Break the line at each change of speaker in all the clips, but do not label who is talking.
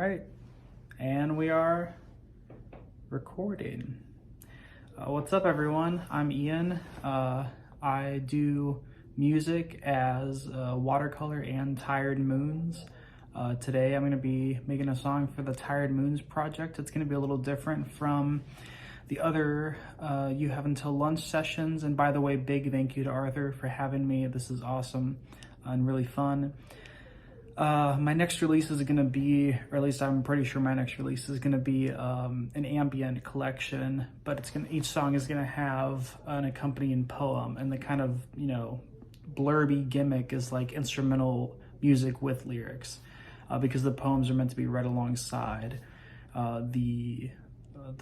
right, and we are recording. What's up, everyone? I'm Ian. I do music as Watercolor and Tired Moons. Today I'm going to be making a song for the Tired Moons project. It's going to be a little different from the other You Have Until Lunch sessions. And by the way, big thank you to Arthur for having me. This is awesome and really fun. My next release is going to be, or at least I'm pretty sure my next release is going to be an ambient collection, but each song is going to have an accompanying poem, and the kind of, blurby gimmick is like instrumental music with lyrics, because the poems are meant to be read alongside the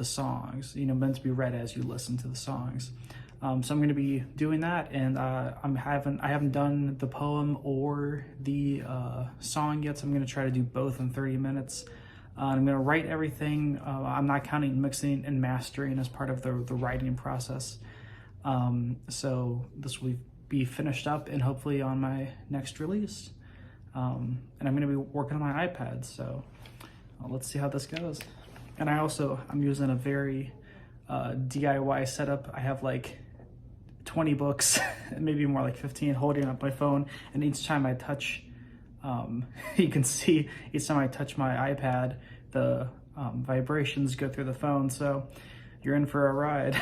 songs, meant to be read as you listen to the songs. So I'm going to be doing that, and I haven't done the poem or the song yet, so I'm going to try to do both in 30 minutes. I'm going to write everything. I'm not counting mixing and mastering as part of the writing process. So this will be finished up and hopefully on my next release. And I'm going to be working on my iPad, so let's see how this goes. And I'm using a very DIY setup. I have like 20 books, maybe more, like 15, holding up my phone, and each time I touch, you can see each time I touch my iPad, the vibrations go through the phone, so you're in for a ride.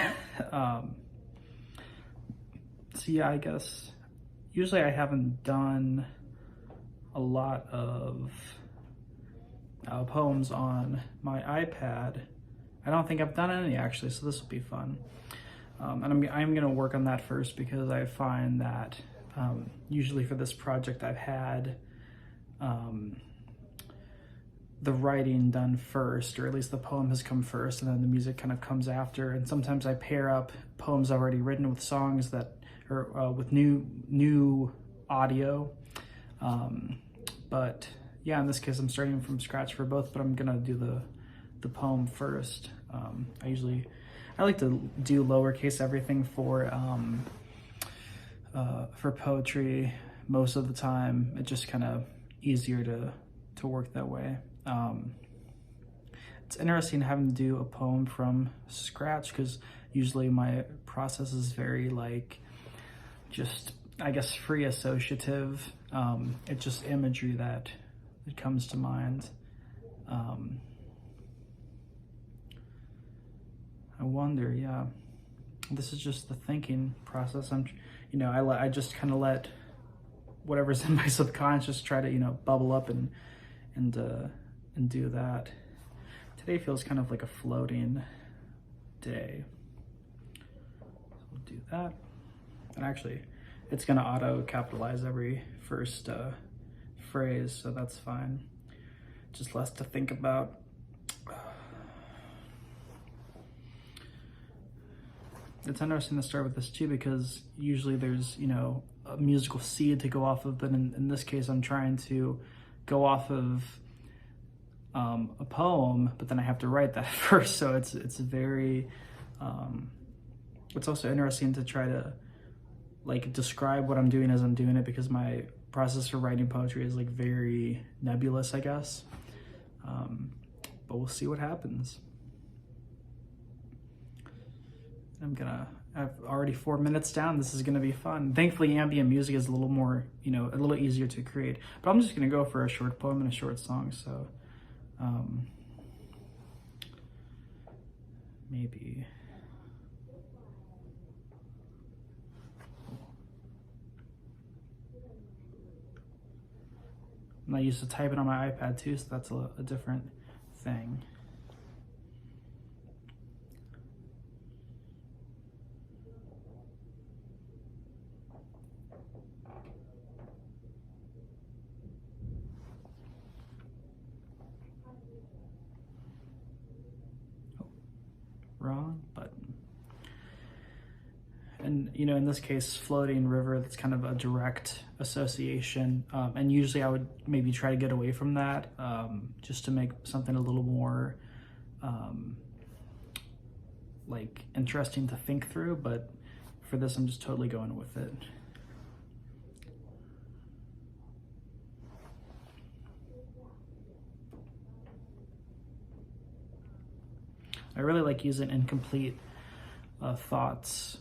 So yeah, I guess usually I haven't done a lot of poems on my iPad. I don't think I've done any actually, so this will be fun. And I'm gonna work on that first, because I find that usually for this project I've had the writing done first, or at least the poem has come first, and then the music kind of comes after. And sometimes I pair up poems I've already written with songs that are with new audio. But yeah, in this case I'm starting from scratch for both, but I'm gonna do the poem first. I like to do lowercase everything for poetry most of the time. It's just kind of easier to work that way. It's interesting having to do a poem from scratch, because usually my process is very just, I guess, free associative. It's just imagery that it comes to mind. I wonder, yeah, this is just the thinking process. I just kind of let whatever's in my subconscious try to, bubble up and do that. Today feels kind of like a floating day. So we'll do that. And actually, it's gonna auto capitalize every first phrase, so that's fine. Just less to think about. It's interesting to start with this too, because usually there's, a musical seed to go off of, but in this case I'm trying to go off of a poem, but then I have to write that first, so it's very, it's also interesting to try to describe what I'm doing as I'm doing it, because my process for writing poetry is very nebulous, I guess, but we'll see what happens. I've already 4 minutes down. This is gonna be fun. Thankfully, ambient music is a little more, a little easier to create, but I'm just gonna go for a short poem and a short song, so maybe. I'm not used to typing on my iPad too, so that's a different thing. Wrong button. And in this case, floating river, that's kind of a direct association, and usually I would maybe try to get away from that, just to make something a little more interesting to think through, but for this I'm just totally going with it. I really like using incomplete thoughts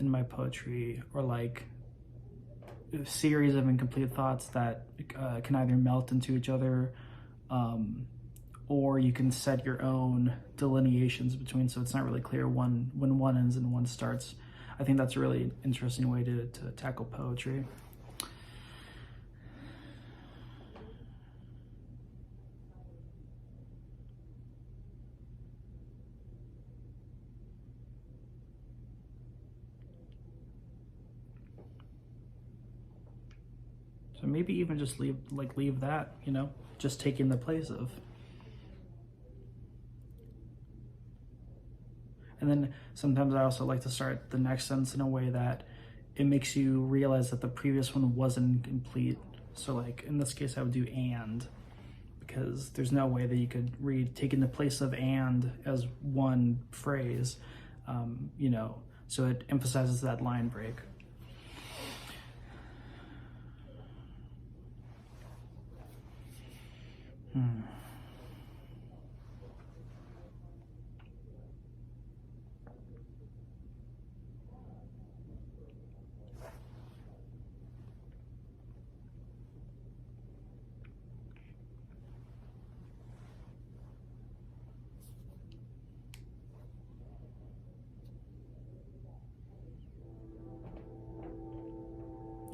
in my poetry, or like a series of incomplete thoughts that can either melt into each other, or you can set your own delineations between, so it's not really clear when one ends and one starts. I think that's a really interesting way to tackle poetry. So maybe even just leave that, you know, just taking the place of. And then sometimes I also like to start the next sentence in a way that it makes you realize that the previous one wasn't complete. So like in this case, I would do and, because there's no way that you could read taking the place of and as one phrase, you know, so it emphasizes that line break.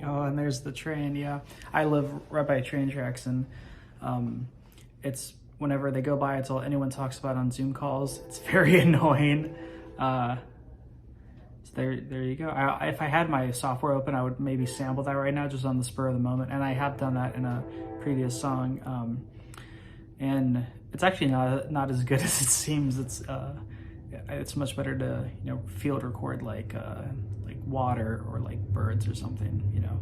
Oh, and there's the train. Yeah, I live right by train tracks, and it's whenever they go by, it's all anyone talks about on Zoom calls. It's very annoying. So there you go. If I had my software open, I would maybe sample that right now, just on the spur of the moment. And I have done that in a previous song, and it's actually not as good as it seems. It's much better to, you know, field record like water or like birds or something, you know.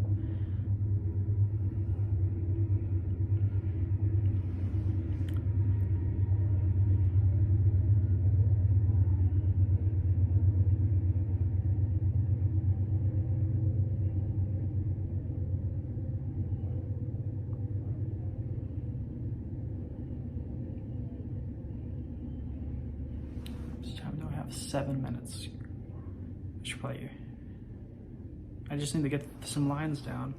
I have 7 minutes. I just need to get some lines down.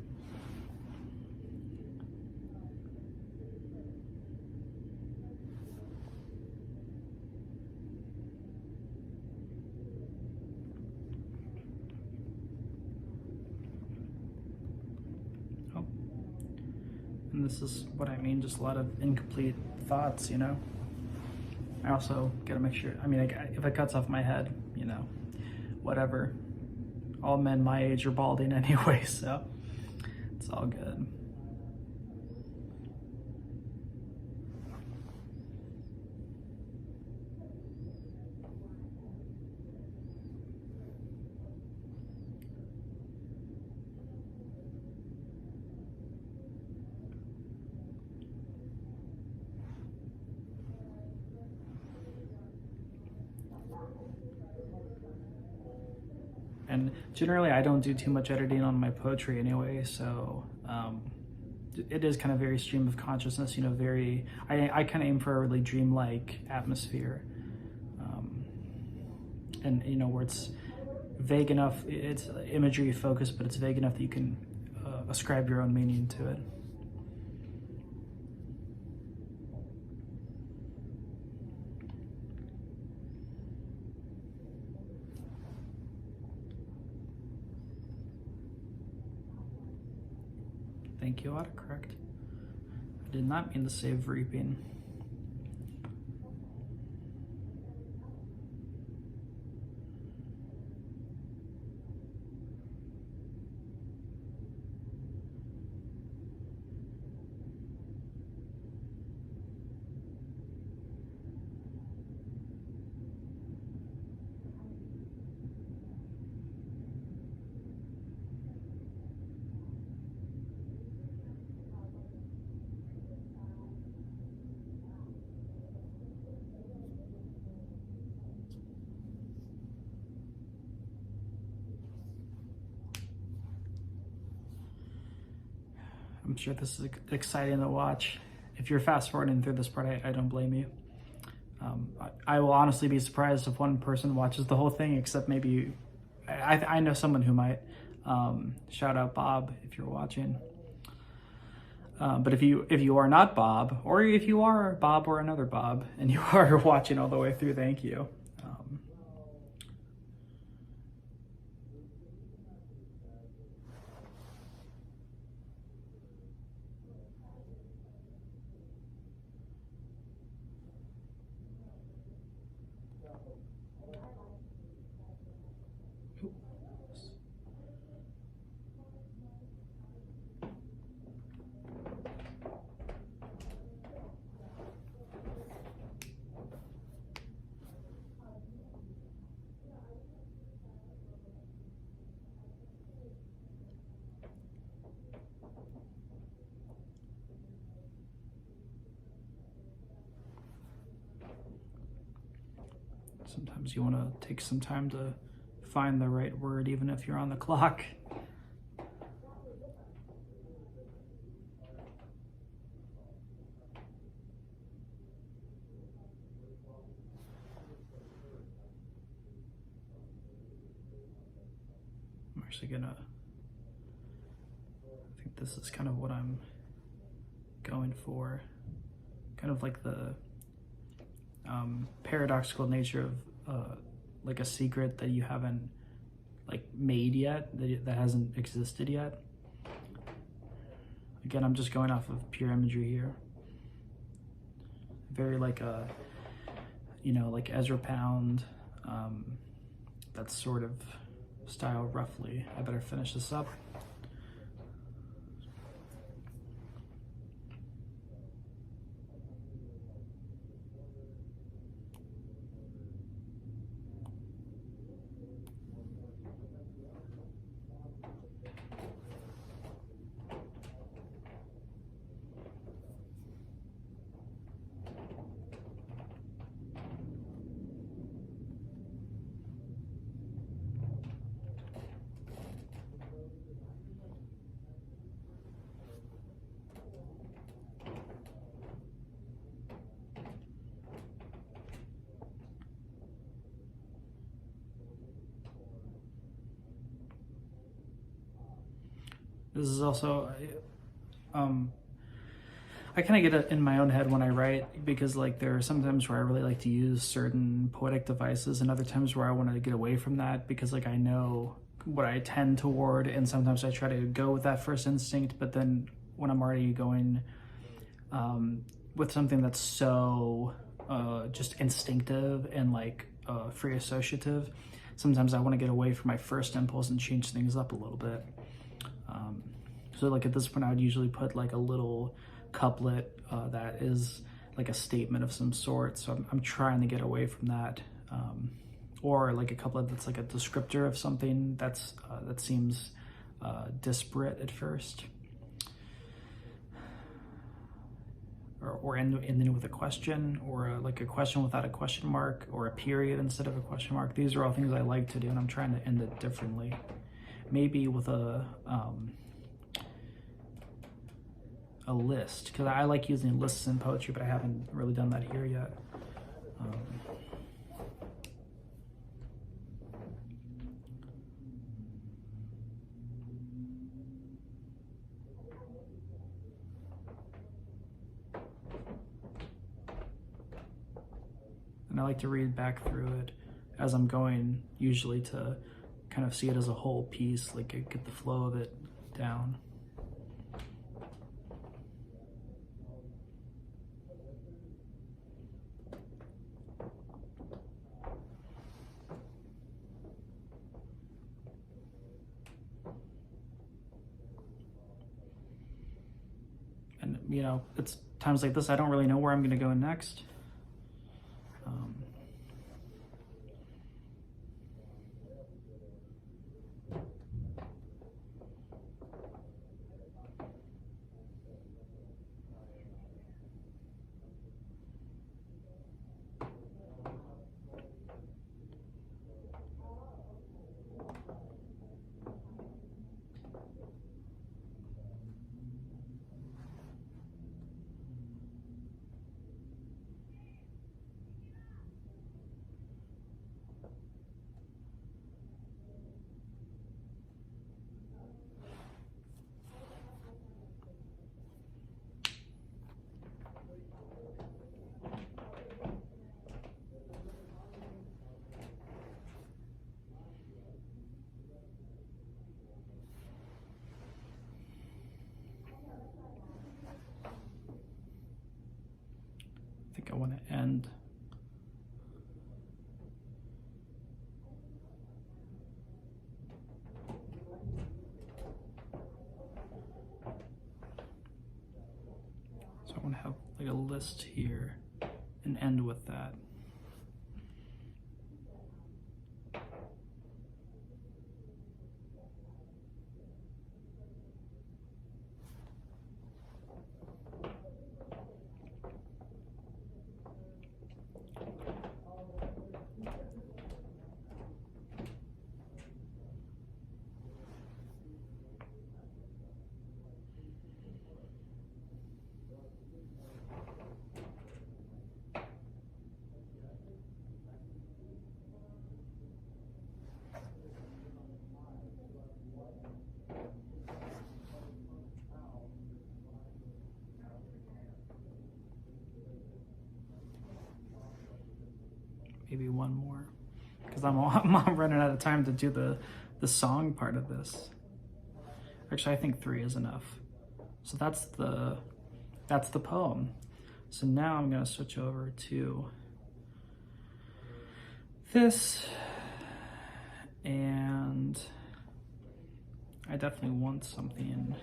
Oh. And this is what I mean, just a lot of incomplete thoughts, you know? I also gotta make sure, I mean, if it cuts off my head, you know, whatever. All men my age are balding anyway, so it's all good. And generally, I don't do too much editing on my poetry anyway, so it is kind of very stream of consciousness, you know, I kind of aim for a really dreamlike atmosphere. And, you know, where it's vague enough, it's imagery focused, but it's vague enough that you can ascribe your own meaning to it. Thank you, autocorrect. I did not mean to save reaping. I'm sure this is exciting to watch. If you're fast forwarding through this part, I don't blame you. I will honestly be surprised if one person watches the whole thing, except maybe I know someone who might. Shout out Bob if you're watching. But if you are not Bob, or if you are Bob or another Bob, and you are watching all the way through, thank you. Sometimes you want to take some time to find the right word, even if you're on the clock. I'm actually gonna, I think this is kind of what I'm going for. Kind of like the paradoxical nature of like a secret that you haven't like made yet, that hasn't existed yet. Again, I'm just going off of pure imagery here. Very like a, like Ezra Pound, that sort of style roughly. I better finish this up. This is also, I kind of get it in my own head when I write, because like there are some times where I really like to use certain poetic devices, and other times where I want to get away from that because like I know what I tend toward, and sometimes I try to go with that first instinct, but then when I'm already going with something that's so just instinctive and like free associative, sometimes I want to get away from my first impulse and change things up a little bit. So like at this point, I would usually put like a little couplet that is like a statement of some sort. So I'm trying to get away from that. Or like a couplet that's like a descriptor of something that's that seems disparate at first. Or ending with a question, or like a question without a question mark, or a period instead of a question mark. These are all things I like to do, and I'm trying to end it differently. Maybe with a list, because I like using lists in poetry, but I haven't really done that here yet. And I like to read back through it as I'm going, usually to kind of see it as a whole piece, like get the flow of it down. And it's times like this I don't really know where I'm going to go next. like I want to end. So I want to have like a list here and end with that. Maybe one more, because I'm running out of time to do the song part of this. Actually, I think 3 is enough. So that's the poem. So now I'm gonna switch over to this, and I definitely want something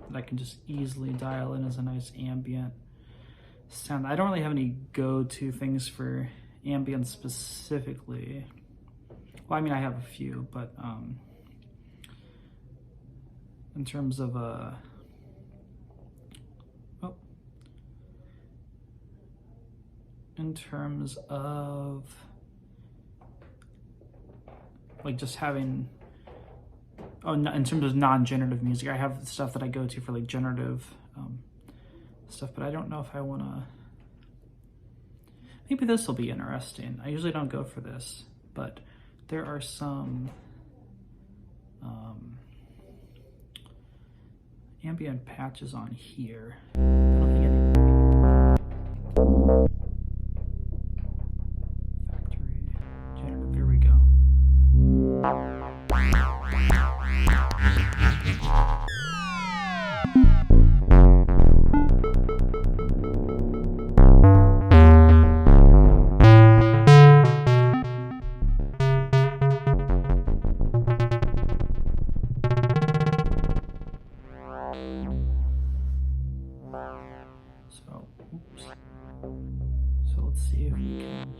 that I can just easily dial in as a nice ambient sound. I don't really have any go-to things for ambient specifically. Well, I mean, I have a few, but in terms of like just having, in terms of non-generative music, I have stuff that I go to for like generative stuff, but I don't know if I want to. Maybe this will be interesting. I usually don't go for this, but there are some ambient patches on here. I don't think any factory generative. Here we go. So, oops. So let's see if we can.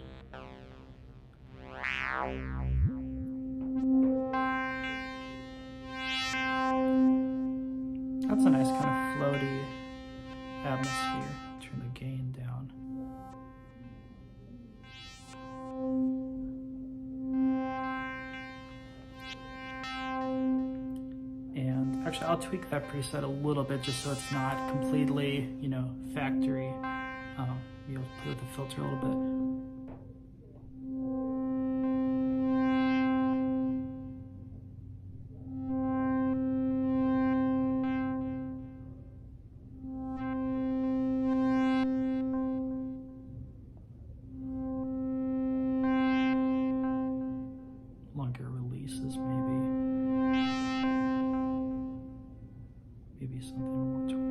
That's a nice kind of floaty atmosphere. Turn the gain down. And actually, I'll tweak that preset a little bit just so it's not completely, factory. Maybe I'll play with the filter a little bit. Longer releases, maybe something more toward.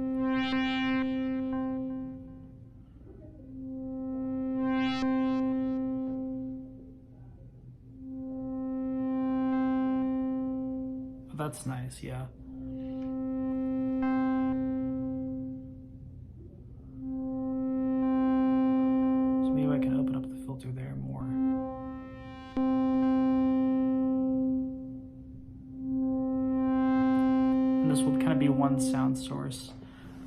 Oh, that's nice, yeah. So maybe I can open up the filter there more. This will kind of be one sound source,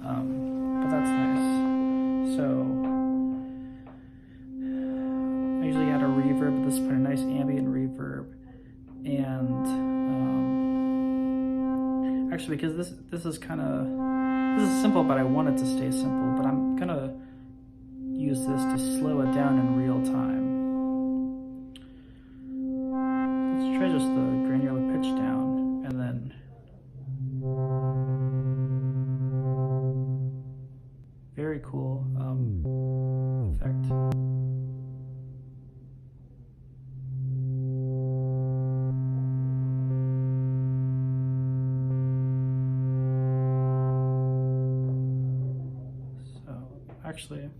but that's nice. So I usually add a reverb, but this put a nice ambient reverb, and actually because this is simple, but I want it to stay simple, but I'm gonna use this to slow it down in real time. Let's try just the granular pitch down, and then very cool effect. So actually.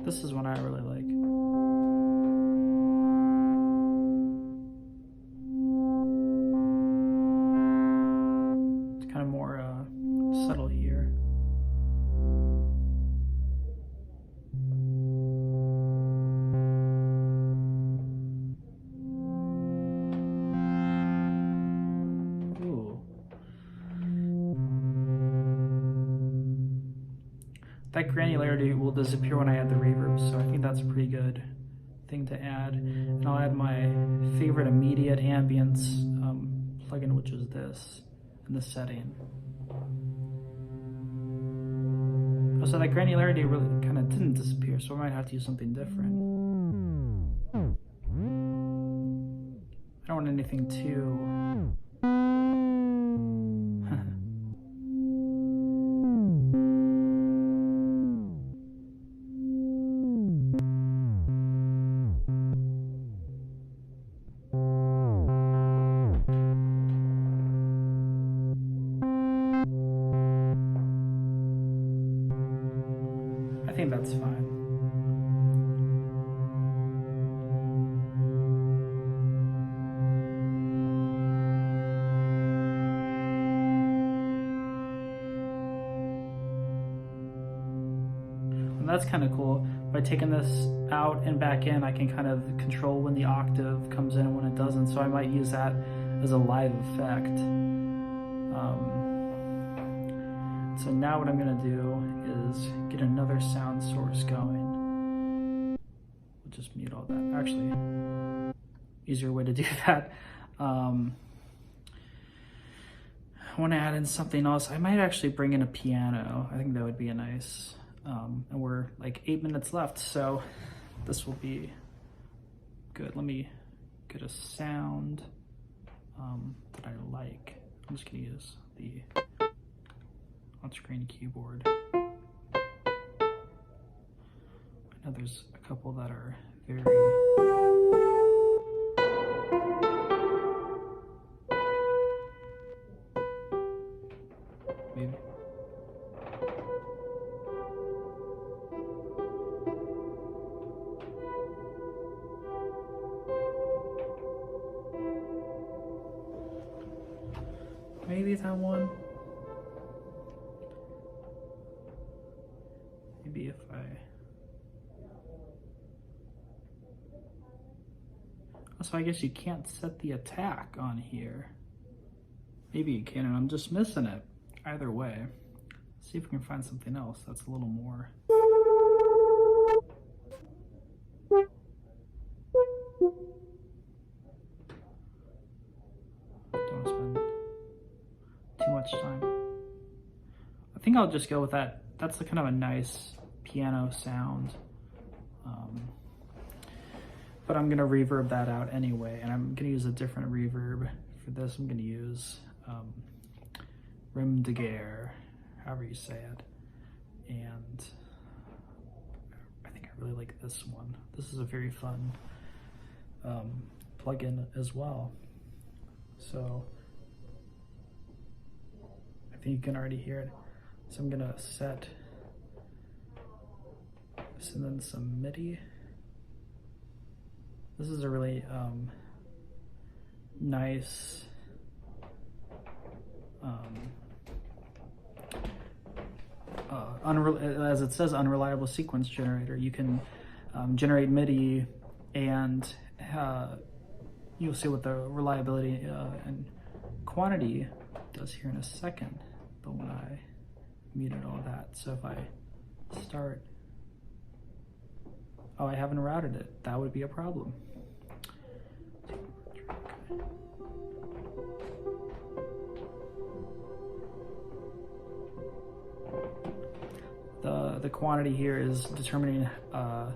This is one I really like. It's kind of more subtle here. That granularity will disappear when I add the reverb, so I think that's a pretty good thing to add. And I'll add my favorite immediate ambience plugin, which is this, in this setting. So that granularity really kind of didn't disappear, so I might have to use something different. I don't want anything too... I think that's fine. And that's kind of cool. By taking this out and back in, I can kind of control when the octave comes in and when it doesn't. So I might use that as a live effect. So now what I'm going to do is get another sound source going. We'll just mute all that. Actually, easier way to do that. I want to add in something else. I might actually bring in a piano. I think that would be a nice... and we're like 8 minutes left, so this will be good. Let me get a sound that I like. I'm just going to use the on-screen keyboard. I know there's a couple that are very... Maybe. Maybe that one. Maybe if so I guess you can't set the attack on here. Maybe you can, and I'm just missing it. Either way, see if we can find something else that's a little more. Don't spend too much time. I think I'll just go with that. That's kind of a nice piano sound. But I'm gonna reverb that out anyway, and I'm gonna use a different reverb for this. I'm gonna use Rime de Guerre, however you say it. And I think I really like this one. This is a very fun plugin as well. So I think you can already hear it. So I'm gonna set this and then some MIDI. This is a really nice as it says, unreliable sequence generator. You can generate MIDI, and you'll see what the reliability and quantity does here in a second. But when I muted all that, so if I start, oh, I haven't routed it. That would be a problem. The quantity here is determining how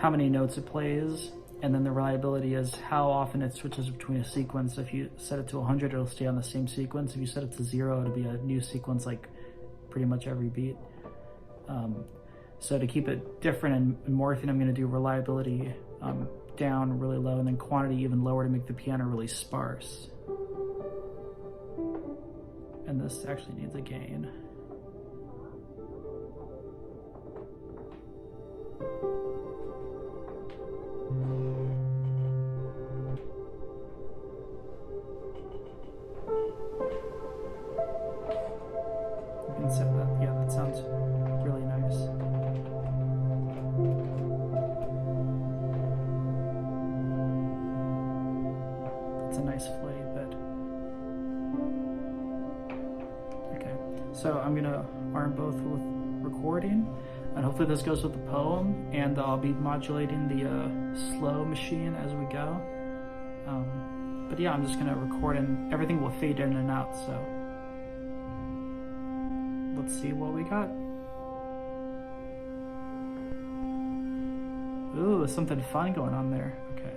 many notes it plays, and then the reliability is how often it switches between a sequence. If you set it to 100, it'll stay on the same sequence. If you set it to 0, it'll be a new sequence like pretty much every beat. So to keep it different and morphing, I'm going to do reliability down really low and then quantity even lower to make the piano really sparse. And this actually needs a gain. You can set that, yeah, that sounds really nice. It's a nice floaty bit. Okay, so I'm gonna arm both with recording, and hopefully this goes with the poem, and I'll be modulating the slow machine as we go. But yeah, I'm just gonna record and everything will fade in and out, so let's see what we got. Ooh, something fun going on there. Okay.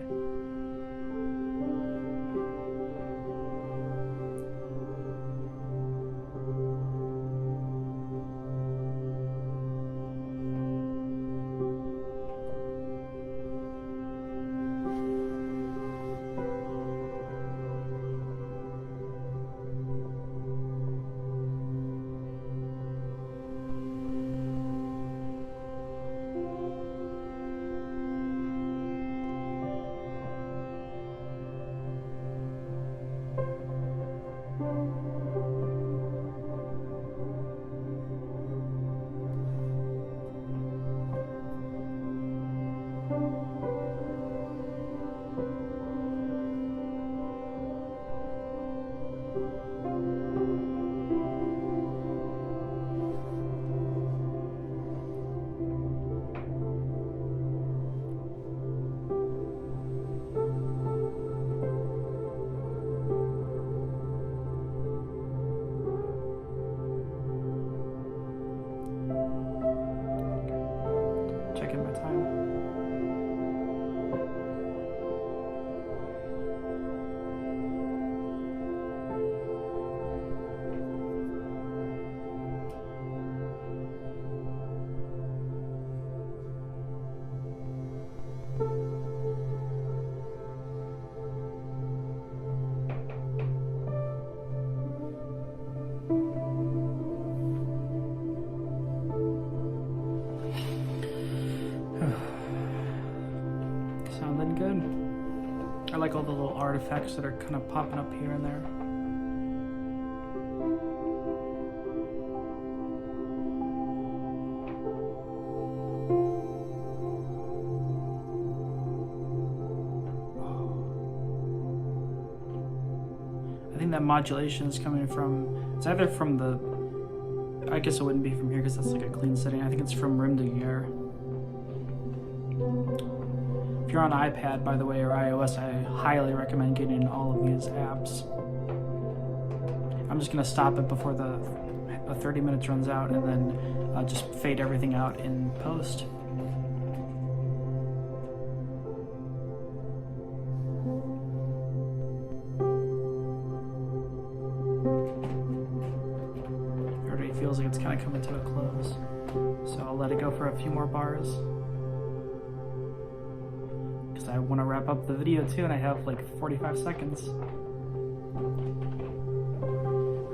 Checking my time. Sounding good. I like all the little artifacts that are kind of popping up here and there. I think that modulation is coming from, it's either from the, I guess it wouldn't be from here because that's like a clean setting. I think it's from Rim de Gear. If you're on iPad, by the way, or iOS, I highly recommend getting all of these apps. I'm just gonna stop it before the 30 minutes runs out and then just fade everything out in post. Already feels like it's kind of coming to a close. So I'll let it go for a few more bars. I want to wrap up the video too, and I have like 45 seconds.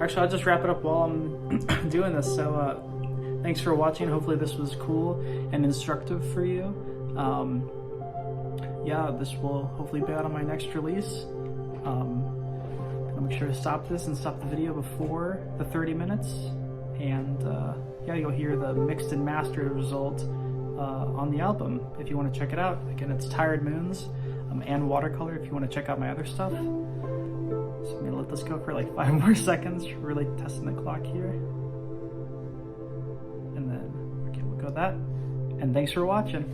Actually, I'll just wrap it up while I'm doing this. So thanks for watching. Hopefully this was cool and instructive for you. Yeah, this will hopefully be out on my next release. I'll make sure to stop this and stop the video before the 30 minutes. And yeah, you'll hear the mixed and mastered result on the album if you want to check it out. Again, it's Tired Moons and Watercolor if you want to check out my other stuff. So I'm gonna let this go for like 5 more seconds, really testing the clock here. And then, okay, we'll go that. And thanks for watching.